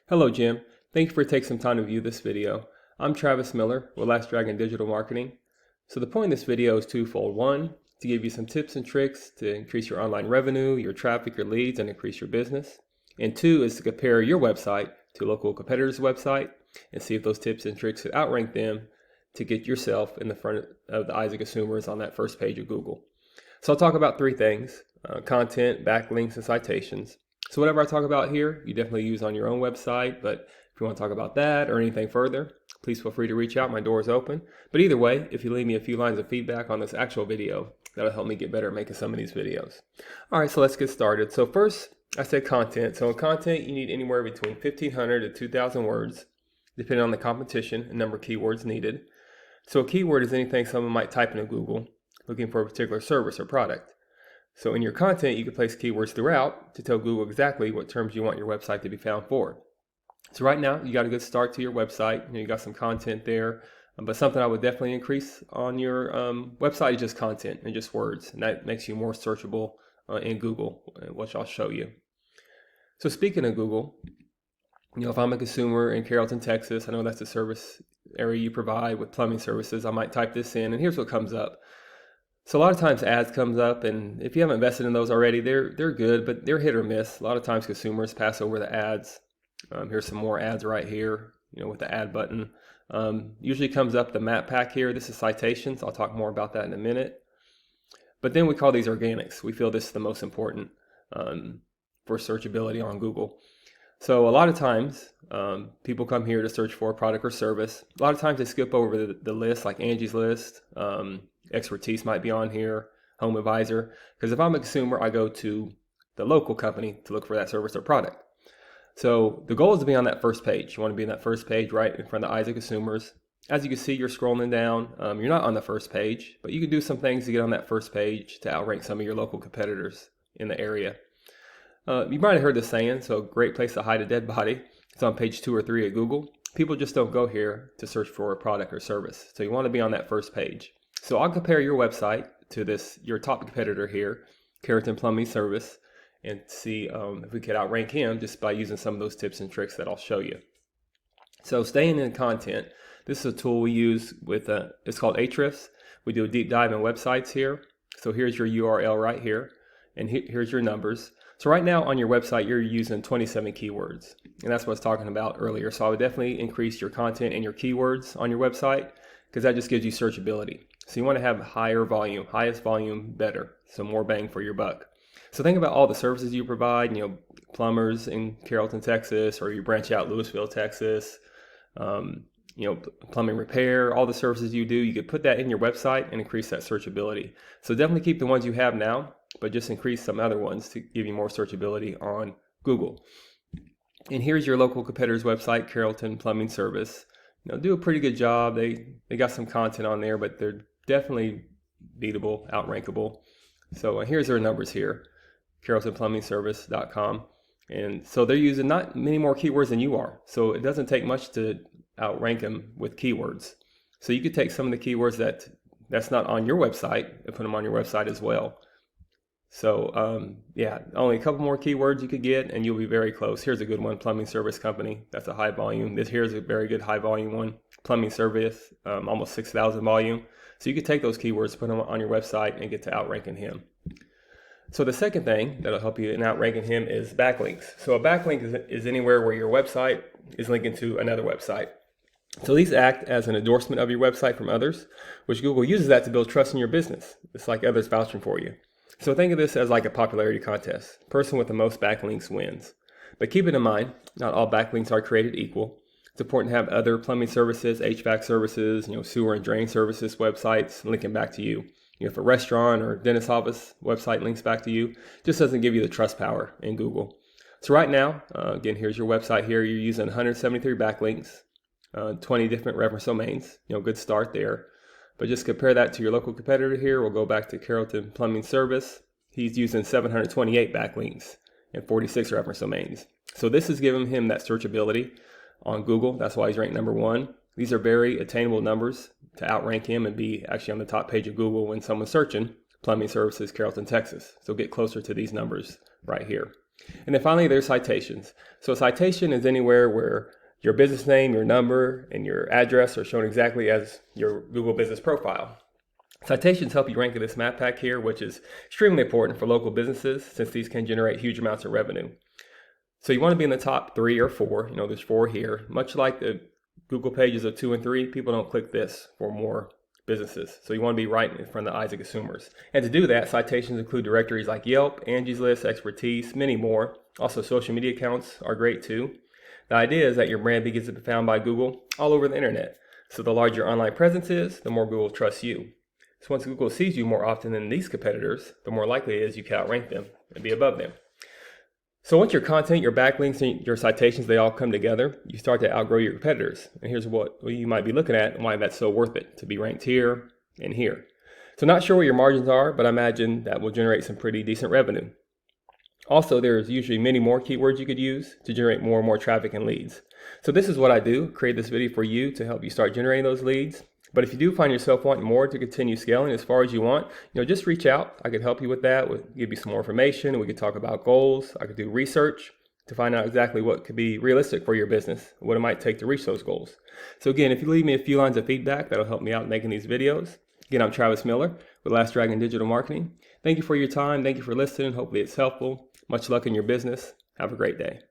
Hello Jim, thank you for taking some time to view this video. I'm Travis Miller with Last Dragon Digital Marketing. So the point of this video is twofold. One, to give you some tips and tricks to increase your online revenue, your traffic, your leads, and increase your business. And two is to compare your website to a local competitor's website and see if those tips and tricks could outrank them to get yourself in the front of the eyes of consumers on that first page of Google. So I'll talk about three things: content, backlinks, and citations. So whatever I talk about here, you definitely use on your own website, but if you want to talk about that or anything further, please feel free to reach out. My door is open. But either way, if you leave me a few lines of feedback on this actual video, that'll help me get better at making some of these videos. All right, so let's get started. So first, I said content. So in content, you need anywhere between 1,500 to 2,000 words, depending on the competition and number of keywords needed. So a keyword is anything someone might type into Google looking for a particular service or product. So in your content, you can place keywords throughout to tell Google exactly what terms you want your website to be found for. So right now, you got a good start to your website. You got some content there, but something I would definitely increase on your website is just content and just words, and that makes you more searchable in Google, which I'll show you. So speaking of Google, if I'm a consumer in Carrollton, Texas, I know that's a service area you provide with plumbing services. I might type this in, and here's what comes up. So a lot of times ads comes up, and if you haven't invested in those already, they're good, but they're hit or miss. A lot of times consumers pass over the ads. Here's some more ads right here, with the ad button. Usually comes up the map pack here. This is citations. I'll talk more about that in a minute. But then we call these organics. We feel this is the most important for searchability on Google. So a lot of times people come here to search for a product or service. A lot of times they skip over the list, like Angie's List. Expertise might be on here, Home Advisor, because if I'm a consumer, I go to the local company to look for that service or product. So the goal is to be on that first page. You want to be on that first page right in front of the eyes of consumers. As you can see, you're scrolling down. You're not on the first page, but you can do some things to get on that first page to outrank some of your local competitors in the area. You might have heard the saying, so a great place to hide a dead body. It's on page 2 or 3 of Google. People just don't go here to search for a product or service. So you want to be on that first page. So I'll compare your website to your top competitor here, Carrollton Plumbing Service, and see if we could outrank him just by using some of those tips and tricks that I'll show you. So staying in content, this is a tool we use with, it's called Ahrefs. We do a deep dive in websites here. So here's your URL right here, and here's your numbers. So right now on your website, you're using 27 keywords, and that's what I was talking about earlier. So I would definitely increase your content and your keywords on your website, because that just gives you searchability. So you want to have higher volume, highest volume, better. So more bang for your buck. So think about all the services you provide, plumbers in Carrollton, Texas, or you branch out Louisville, Texas, plumbing repair, all the services you do, you could put that in your website and increase that searchability. So definitely keep the ones you have now, but just increase some other ones to give you more searchability on Google. And here's your local competitor's website, Carrollton Plumbing Service. Do a pretty good job. They got some content on there, but they're definitely beatable, outrankable. So here's their numbers here, carrolltonplumbingservice.com. And so they're using not many more keywords than you are. So it doesn't take much to outrank them with keywords. So you could take some of the keywords that's not on your website and put them on your website as well. So only a couple more keywords you could get and you'll be very close. Here's a good one, plumbing service company. That's a high volume. Here's a very good high volume one, plumbing service, almost 6,000 volume. So you could take those keywords, put them on your website and get to outranking him. So the second thing that'll help you in outranking him is backlinks. So a backlink is anywhere where your website is linking to another website. So these act as an endorsement of your website from others, which Google uses that to build trust in your business. It's like others vouching for you. So think of this as like a popularity contest. Person with the most backlinks wins. But keep it in mind, not all backlinks are created equal. It's important to have other plumbing services, HVAC services, sewer and drain services websites linking back to you. If a restaurant or dentist office website links back to you, just doesn't give you the trust power in Google. So right now, again, here's your website here. You're using 173 backlinks, 20 different reference domains. Good start there. But just compare that to your local competitor here. We'll go back to Carrollton Plumbing Service. He's using 728 backlinks and 46 reference domains. So this is giving him that searchability on Google. That's why he's ranked number 1. These are very attainable numbers to outrank him and be actually on the top page of Google when someone's searching plumbing services, Carrollton, Texas. So get closer to these numbers right here. And then finally, there's citations. So a citation is anywhere where your business name, your number, and your address are shown exactly as your Google business profile. Citations help you rank in this map pack here, which is extremely important for local businesses since these can generate huge amounts of revenue. So you want to be in the top 3 or 4. There's 4 here. Much like the Google pages of 2 and 3, people don't click this for more businesses. So you want to be right in front of the eyes of consumers. And to do that, citations include directories like Yelp, Angie's List, Expertise, many more. Also, social media accounts are great too. The idea is that your brand begins to be found by Google all over the internet. So the larger your online presence is, the more Google trusts you. So once Google sees you more often than these competitors, the more likely it is you can outrank them and be above them. So once your content, your backlinks, and your citations, they all come together, you start to outgrow your competitors. And here's what you might be looking at and why that's so worth it to be ranked here and here. So not sure what your margins are, but I imagine that will generate some pretty decent revenue. Also, there's usually many more keywords you could use to generate more and more traffic and leads. So this is what I do, create this video for you to help you start generating those leads. But if you do find yourself wanting more to continue scaling as far as you want, just reach out. I could help you with that. We'll give you some more information. We could talk about goals. I could do research to find out exactly what could be realistic for your business, what it might take to reach those goals. So again, if you leave me a few lines of feedback, that'll help me out making these videos. Again, I'm Travis Miller with Last Dragon Digital Marketing. Thank you for your time. Thank you for listening. Hopefully it's helpful. Much luck in your business. Have a great day.